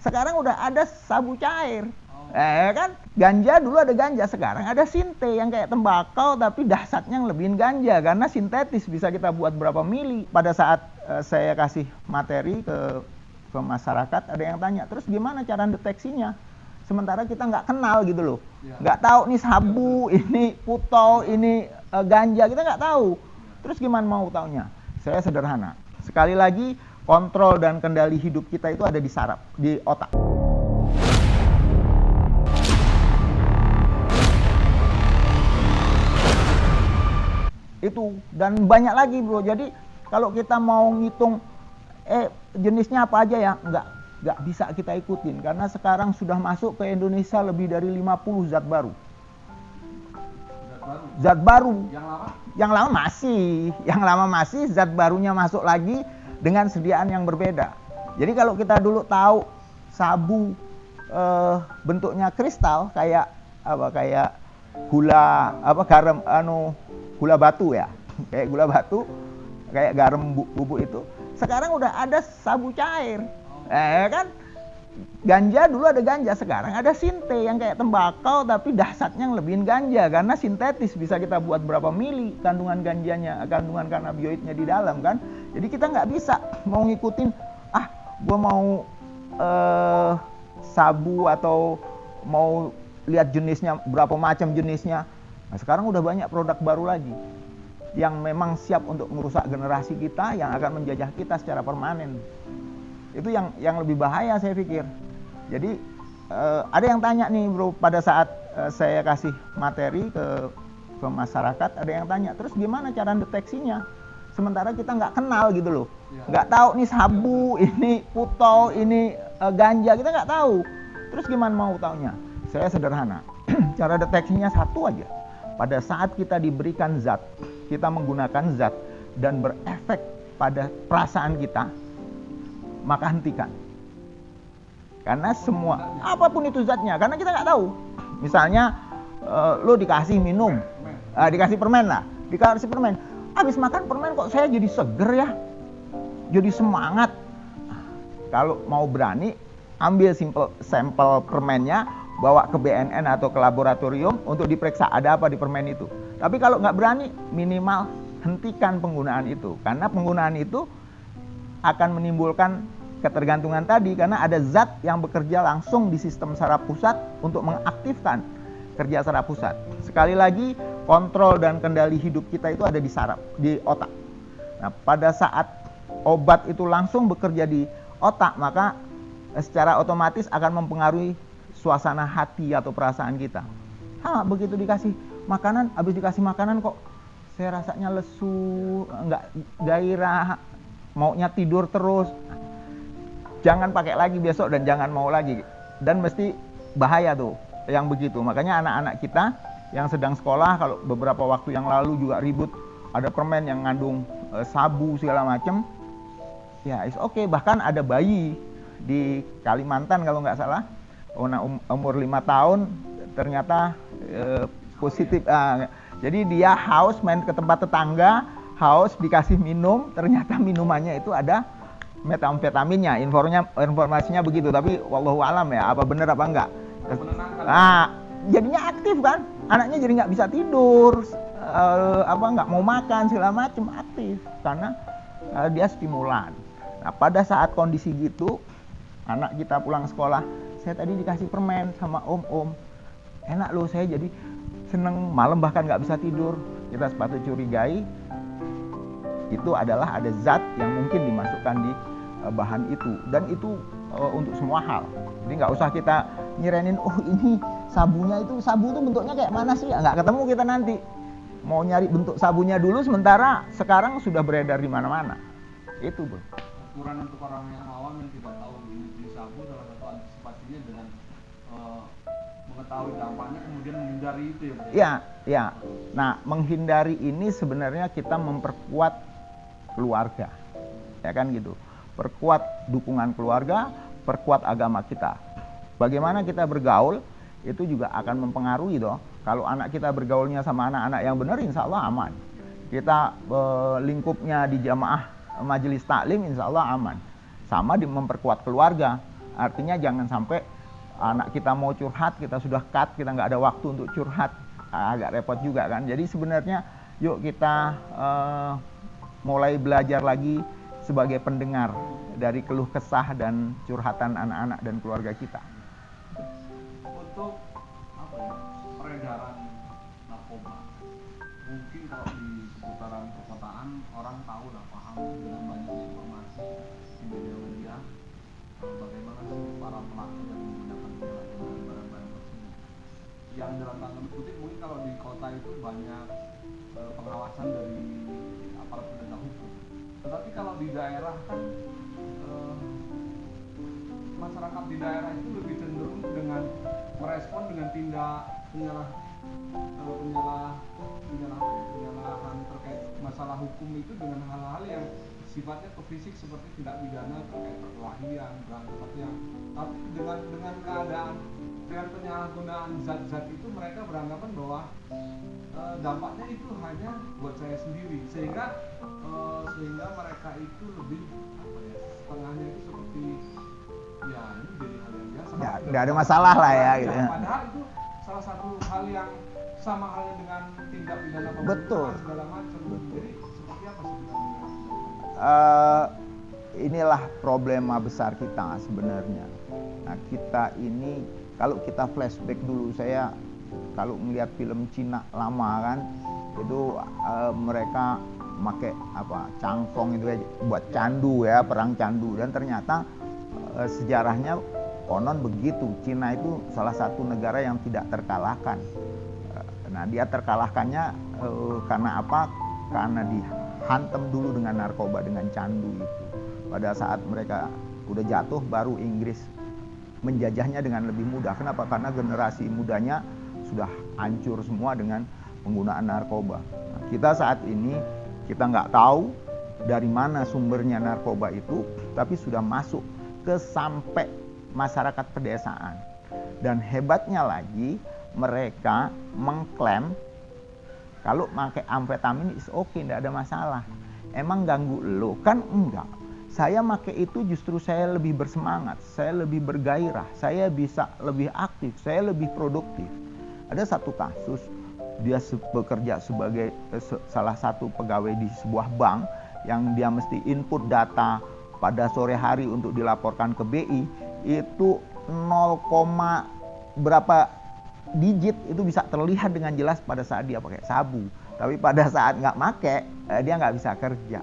sekarang udah ada sabu cair. Kan ganja dulu ada ganja, sekarang ada sinte yang kayak tembakau tapi dahsyatnya yang lebihin ganja karena sintetis, bisa kita buat berapa mili. Pada saat saya kasih materi ke masyarakat, ada yang tanya, terus gimana cara deteksinya? Sementara kita nggak kenal gitu loh, nggak tahu nih sabu, ini putau, ini ganja, kita nggak tahu. Terus gimana mau taunya? Saya sederhana, sekali lagi, kontrol dan kendali hidup kita itu ada di saraf, di otak. Itu dan banyak lagi bro. Jadi kalau kita mau ngitung jenisnya apa aja ya, nggak bisa kita ikutin karena sekarang sudah masuk ke Indonesia lebih dari 50 zat baru. Zat baru. Yang lama masih, zat barunya masuk lagi dengan sediaan yang berbeda. Jadi kalau kita dulu tahu sabu bentuknya kristal kayak gula garam gula batu ya, kayak gula batu, kayak garam bubuk itu. Sekarang udah ada sabu cair. Kan ganja dulu ada ganja, sekarang ada sinte yang kayak tembakau tapi dahsyatnya yang lebihin ganja karena sintetis, bisa kita buat berapa mili kandungan ganjanya, kandungan kanabioidnya di dalam kan. Jadi kita nggak bisa mau ngikutin gua mau sabu atau mau lihat jenisnya berapa macam jenisnya. Nah, sekarang udah banyak produk baru lagi yang memang siap untuk merusak generasi kita, yang akan menjajah kita secara permanen. Itu yang lebih bahaya saya pikir. Jadi ada yang tanya nih bro, pada saat saya kasih materi ke masyarakat, ada yang tanya, terus gimana cara deteksinya? Sementara kita nggak kenal gitu loh, nggak tahu nih sabu, ini putau, ini ganja, kita nggak tahu. Terus gimana mau taunya? Saya sederhana, cara deteksinya satu aja. Pada saat kita diberikan zat, kita menggunakan zat dan berefek pada perasaan kita, maka hentikan. Karena semua, apapun itu zatnya, karena kita nggak tahu. Misalnya, lo dikasih minum, dikasih permen lah, dikasih permen. Habis makan permen kok saya jadi seger ya, jadi semangat. Kalau mau berani, ambil sampel permennya, bawa ke BNN atau ke laboratorium untuk diperiksa ada apa di permen itu. Tapi kalau nggak berani, minimal hentikan penggunaan itu. Karena penggunaan itu akan menimbulkan ketergantungan tadi, karena ada zat yang bekerja langsung di sistem saraf pusat untuk mengaktifkan kerja saraf pusat. Sekali lagi, kontrol dan kendali hidup kita itu ada di saraf, di otak. Nah, pada saat obat itu langsung bekerja di otak, maka secara otomatis akan mempengaruhi suasana hati atau perasaan kita. Begitu dikasih makanan, habis dikasih makanan kok saya rasanya lesu, nggak gairah, maunya tidur terus. Jangan pakai lagi besok dan jangan mau lagi. Dan mesti bahaya tuh yang begitu. Makanya anak-anak kita yang sedang sekolah, kalau beberapa waktu yang lalu juga ribut, ada permen yang ngandung sabu segala macam. Ya, it's okay. Bahkan ada bayi di Kalimantan kalau nggak salah, umur 5 tahun ternyata positif. Jadi dia haus, main ke tempat tetangga, haus, dikasih minum, ternyata minumannya itu ada metamfetaminnya. Informasinya begitu, tapi wallahu alam ya, apa benar apa enggak. Jadinya aktif kan, anaknya jadi nggak bisa tidur, nggak mau makan segala macam, aktif karena dia stimulan. Nah, pada saat kondisi gitu, anak kita pulang sekolah, saya tadi dikasih permen sama om, enak loh, saya jadi seneng, malam bahkan nggak bisa tidur. Kita sepatutnya curigai itu adalah ada zat yang mungkin dimasukkan di bahan itu, dan itu untuk semua hal. Jadi nggak usah kita nyirenin, ini sabunya itu, sabu itu bentuknya kayak mana sih? Nggak ketemu kita nanti. Mau nyari bentuk sabunya dulu, sementara sekarang sudah beredar di mana-mana. Itu bro. Ukuran untuk orang yang awam yang tidak tahu jenis sabu, salah satu antisipasinya dengan mengetahui dampaknya kemudian menghindari itu ya. Ya. Nah, menghindari ini sebenarnya kita memperkuat keluarga, ya kan gitu. Perkuat dukungan keluarga, perkuat agama kita. Bagaimana kita bergaul itu juga akan mempengaruhi toh. Kalau anak kita bergaulnya sama anak-anak yang benar, insya Allah aman. Kita lingkupnya di jamaah majelis taklim, insya Allah aman. Sama memperkuat keluarga Artinya jangan sampai anak kita mau curhat, kita sudah cut, kita nggak ada waktu untuk curhat, agak repot juga kan. Jadi sebenarnya yuk kita mulai belajar lagi sebagai pendengar dari keluh kesah dan curhatan anak-anak dan keluarga kita. Untuk apa ya, peredaran narkoba, mungkin kalau di seputaran perkotaan orang tahu lah, paham dengan banyak informasi di media-media bagaimana sih para pelaku yang menggunakan barang-barang tersebut. Yang dalam tanda kutip mungkin kalau di kota itu banyak pengawasan dari aparat penegak hukum. Tetapi kalau di daerah kan masyarakat di daerah itu lebih cenderung dengan merespon dengan tindak penyalahan terkait masalah hukum itu dengan hal-hal yang sifatnya ke fisik seperti tindak pidana terkait perkelahian, berantem, tapi dengan keadaan dengan penyalahgunaan zat-zat itu mereka beranggapan bahwa dampaknya itu hanya buat saya sendiri, sehingga mereka itu lebih apa ya, setengahnya itu seperti ya ini jadi hal yang biasa. Nggak ada masalah lah ya, gitu. Padahal itu salah satu hal yang sama halnya dengan tindak pidana Betul. pembunuhan segala macam. Jadi seperti apa sebenarnya? Inilah problema besar kita sebenarnya. Nah, kita ini kalau kita flashback dulu, saya kalau melihat film Cina lama kan, itu mereka pakai cangkong itu ya, buat candu ya, perang candu, dan ternyata sejarahnya konon begitu. Cina itu salah satu negara yang tidak terkalahkan. Nah, dia terkalahkannya karena apa? Karena dihantam dulu dengan narkoba, dengan candu itu. Pada saat mereka udah jatuh, baru Inggris menjajahnya dengan lebih mudah. Kenapa? Karena generasi mudanya sudah hancur semua dengan penggunaan narkoba. Nah, kita saat ini kita nggak tahu dari mana sumbernya narkoba itu, tapi sudah masuk ke sampai masyarakat pedesaan. Dan hebatnya lagi, mereka mengklaim kalau pakai amfetamin is okay, tidak ada masalah. Emang ganggu lo? Kan enggak. Saya pakai itu justru saya lebih bersemangat, saya lebih bergairah, saya bisa lebih aktif, saya lebih produktif. Ada satu kasus, dia bekerja sebagai salah satu pegawai di sebuah bank yang dia mesti input data pada sore hari untuk dilaporkan ke BI, itu 0, berapa digit itu bisa terlihat dengan jelas pada saat dia pakai sabu. Tapi pada saat nggak pakai, dia nggak bisa kerja.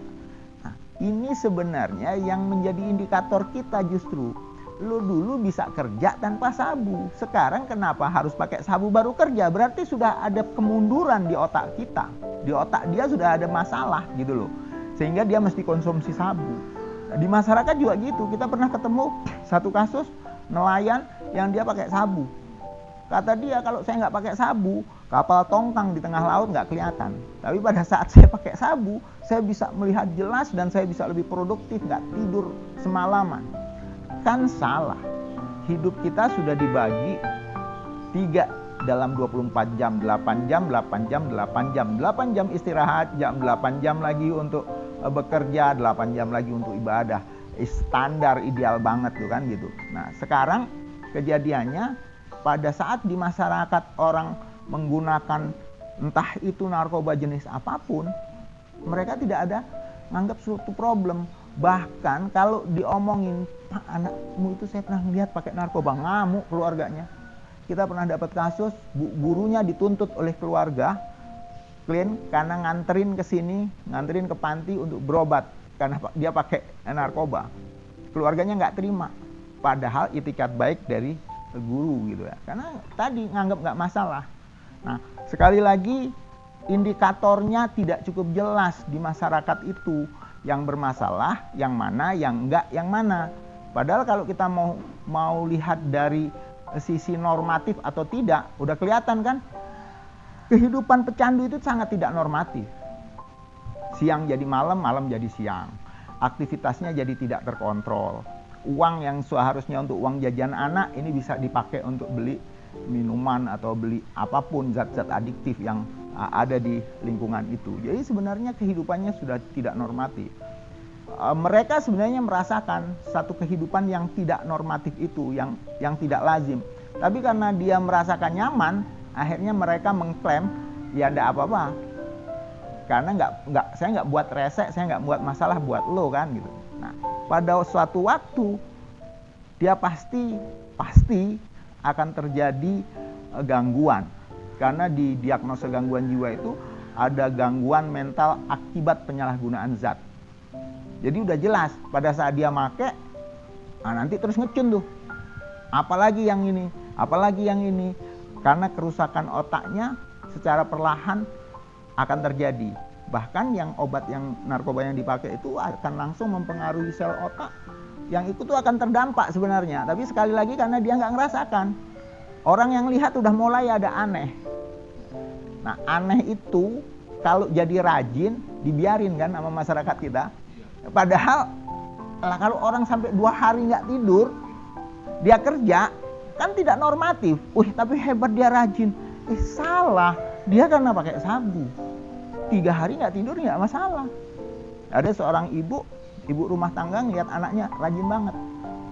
Nah, ini sebenarnya yang menjadi indikator kita justru. Lu dulu bisa kerja tanpa sabu. Sekarang kenapa harus pakai sabu baru kerja? Berarti sudah ada kemunduran di otak kita. Di otak dia sudah ada masalah gitu loh. Sehingga dia mesti konsumsi sabu. Nah, di masyarakat juga gitu. Kita pernah ketemu satu kasus nelayan yang dia pakai sabu. Kata dia, kalau saya nggak pakai sabu, kapal tongkang di tengah laut nggak kelihatan. Tapi pada saat saya pakai sabu, saya bisa melihat jelas dan saya bisa lebih produktif, nggak tidur semalaman. Kan salah. Hidup kita sudah dibagi 3 dalam 24 jam, 8 jam, 8 jam, 8 jam. 8 jam istirahat, 8 jam lagi untuk bekerja, 8 jam lagi untuk ibadah. Standar ideal banget tuh kan gitu. Nah, sekarang kejadiannya pada saat di masyarakat orang menggunakan entah itu narkoba jenis apapun, mereka tidak ada menganggap suatu problem. Bahkan kalau diomongin, Pak, anakmu itu saya pernah lihat pakai narkoba, ngamuk keluarganya. Kita pernah dapat kasus, gurunya dituntut oleh keluarga, clean, karena nganterin ke sini, nganterin ke panti untuk berobat, karena dia pakai narkoba. Keluarganya nggak terima, padahal itikat baik dari guru gitu ya, karena tadi nganggap nggak masalah. Nah, sekali lagi indikatornya tidak cukup jelas di masyarakat itu, yang bermasalah yang mana, yang enggak yang mana. Padahal kalau kita mau lihat dari sisi normatif atau tidak, udah kelihatan kan, kehidupan pecandu itu sangat tidak normatif. Siang jadi malam, malam jadi siang, aktivitasnya jadi tidak terkontrol. Uang yang seharusnya untuk uang jajan anak ini bisa dipakai untuk beli minuman atau beli apapun zat-zat adiktif yang ada di lingkungan itu. Jadi sebenarnya kehidupannya sudah tidak normatif. mereka sebenarnya merasakan satu kehidupan yang tidak normatif itu, yang tidak lazim. Tapi karena dia merasakan nyaman, akhirnya mereka mengklaim ya enggak apa-apa. Karena saya nggak buat resek, saya nggak buat masalah buat lo kan gitu. Nah, pada suatu waktu dia pasti akan terjadi gangguan. Karena di diagnosa gangguan jiwa itu ada gangguan mental akibat penyalahgunaan zat. Jadi udah jelas pada saat dia make, nanti terus ngecun tuh. Apalagi yang ini. Karena kerusakan otaknya secara perlahan akan terjadi. Bahkan yang obat yang narkoba yang dipakai itu akan langsung mempengaruhi sel otak. Yang itu tuh akan terdampak sebenarnya. Tapi sekali lagi karena dia nggak ngerasakan. Orang yang lihat udah mulai ada aneh. Nah, aneh itu kalau jadi rajin dibiarin kan sama masyarakat kita. Padahal kalau orang sampai 2 hari nggak tidur, dia kerja kan tidak normatif. Tapi hebat dia rajin. Salah, dia karena pakai sabu. 3 hari nggak tidur nggak masalah. Ada seorang ibu rumah tangga ngeliat anaknya rajin banget.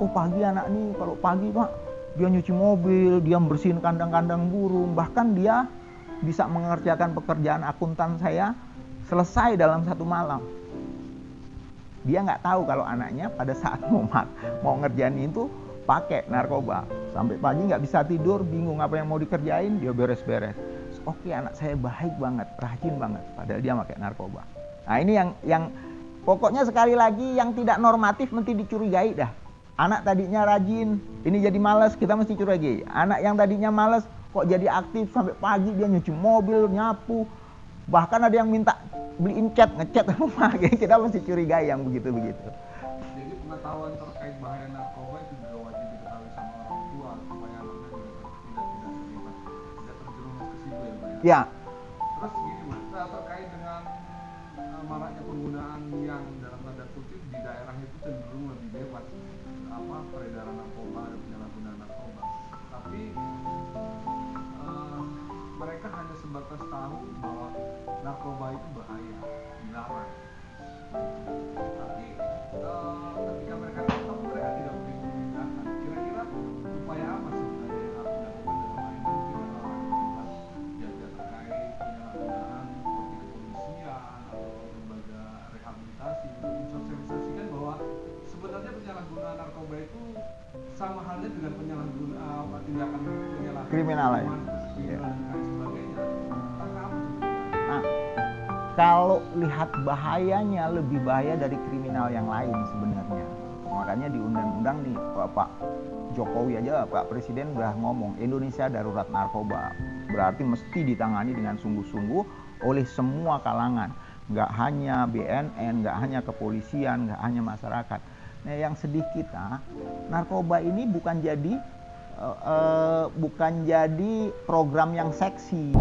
Pagi anak nih kalau pagi pak dia nyuci mobil, dia bersihin kandang-kandang burung, bahkan dia bisa mengerjakan pekerjaan akuntan saya selesai dalam 1 malam. Dia nggak tahu kalau anaknya pada saat mau ngerjain itu pakai narkoba. Sampai pagi nggak bisa tidur, bingung apa yang mau dikerjain, dia beres-beres. Oke, anak saya baik banget, rajin banget, padahal dia pakai narkoba. Nah ini yang pokoknya sekali lagi yang tidak normatif mesti dicurigai dah. Anak tadinya rajin, ini jadi malas, kita mesti curigai. Anak yang tadinya malas kok jadi aktif sampai pagi, dia nyuci mobil, nyapu. Bahkan ada yang minta beliin ngecat rumah, kita mesti curigai yang begitu-begitu. Jadi pengetahuan terkait bahaya narkoba itu juga wajib diketahui sama orang tua supaya anaknya tidak terjerumus ke situ ya Pak ya. Ya. Terus gini Mas, terkait dengan maraknya penggunaan yang dalam tanda kutip di daerah itu cenderung lebih bebas peredaran narkoba dan penyalahgunaan narkoba. Tapi mereka hanya sebatas tahu bahwa narkoba itu bahaya, dilarang. Tapi ketika mereka tahu, mereka tidak begitu menggunakan. Kira-kira upaya apa sebenarnya yang harus dilakukan dalam hal ini? Mungkin jaga terkait penyalahgunaan seperti kepolisian atau lembaga rehabilitasi untuk mensosialisasikan bahwa sebenarnya penyalahgunaan narkoba itu sama halnya dengan penyalahgunaan tindakan penyalahgunaan kriminal ya. Dan sebagainya. Nah, kalau lihat bahayanya lebih bahaya dari kriminal yang lain sebenarnya. Makanya di undang-undang nih Pak Jokowi aja, Pak Presiden udah ngomong Indonesia darurat narkoba. Berarti mesti ditangani dengan sungguh-sungguh oleh semua kalangan. Nggak hanya BNN, nggak hanya kepolisian, nggak hanya masyarakat. Nah yang sedih kita, narkoba ini bukan jadi program yang seksi.